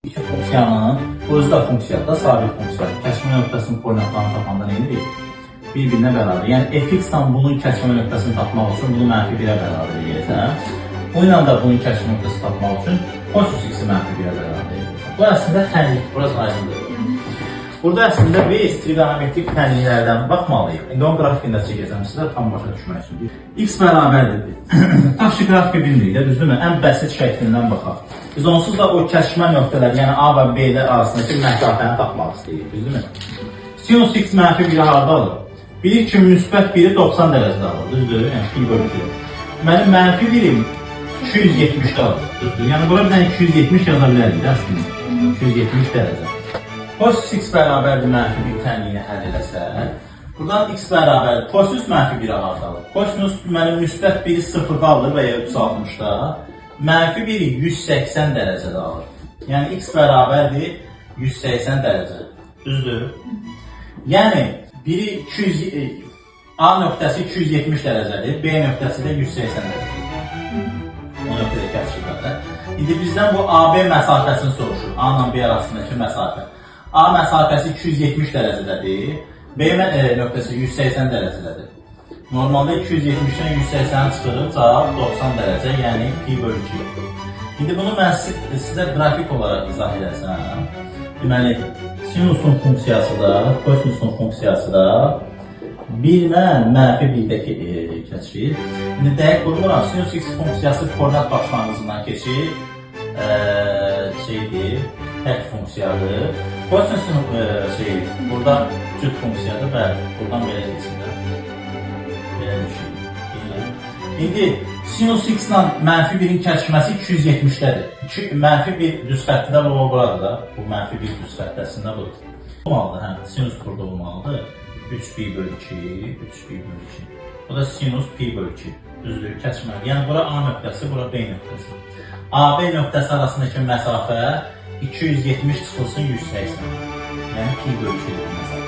İki funksiyanın, bu özü də funksiyadır da, sabit funksiyadır. Kəsmə nöqtəsinin koordinatlarını tapanda nə edir? Bir-birinə bərabər. Yəni fx-dan bunun kəsmə nöqtəsini tapmaq üçün bunu -1-ə bərabər edirsən. Bu ilə də bunun kəsmə nöqtəsini tapmaq üçün kosinus x-i -1-ə bərabər edirsən. Bu əslində tənlik, burası aydındır. Burada əslində biz trigonometrik tənliklərdən baxmalıyıq. İndi onun qrafikində çəkəcəm sizə tam başa düşmək üçün. X bərabərdir. Tax ki, qrafiki bilmirik də, düzdürmü? Ən bəsit şəklindən baxaq. Biz onsuz da o kəsmə nöqtələr, yəni A və B-lər arasındakı məsafəni tapmaq istəyirik, düzdürmü? Sinus x -1-i harada alır? Bilik ki, müsbət 1-i 90 dərəcədə alır, düzdür? Yəni pi bölü 2. Mənim -1-im 270-də alır, düzdür? Yəni bura bir dənə 270 yaza bilərik də əslində. 270 dərəcə. Kosinus x bərabərdir -1 tənliyini həll eləsək, buradan x bərabərdir. Kosinus -1-i harada alır? Kosinus mənim müsbət 1-i 0-da alır və ya 360-da. -1-i 180 dərəcədə alır. Yəni x bərabərdir 180 dərəcə. Düzdür? Yəni biri 200, A nöqtəsi 270 dərəcədir, B nöqtəsi də 180 dərəcədir. O nöqtədə kəsirlərdə. İndi bizdən bu AB məsafəsini soruşur. A ilə B arasındakı məsafə. A məsafəsi 270 dərəcədədir, B nöqtəsi 180 dərəcədədir. Normalda 270-dən 180 çıxırıq, cavab 90 dərəcə, yəni pi bölü 2. İndi bunu mən sizə qrafik olaraq izah edəsəm. Deməli, sinusun funksiyası da, kosinusun funksiyası da 1-lə -1-dəki keçir. İndi dəqiq qurmuram, sinus x funksiyası koordinat başlanğıcından keçir, tək funksiyadır. Kosinusun burada cüt funksiyadır, bəli, buradan belə keçir. İndi sinus x ilə -1-in kəsişməsi 270-dədir. -1 düz xəttdə bu buradır da. Bu -1 düz xəttəsində budur. Olmalıdır, hə, sinus burada olmalıdır. 3 pi bölü 2, 3 pi bölü 2. Bu da sinus pi bölü 2. Düzdür, kəsişməli. Yəni bura A nöqtəsi, bura B nöqtəsi. AB nöqtəsi arasındakı məsafə 270 çıxılsın 180. Yəni pi bölü 2-dir məsafə.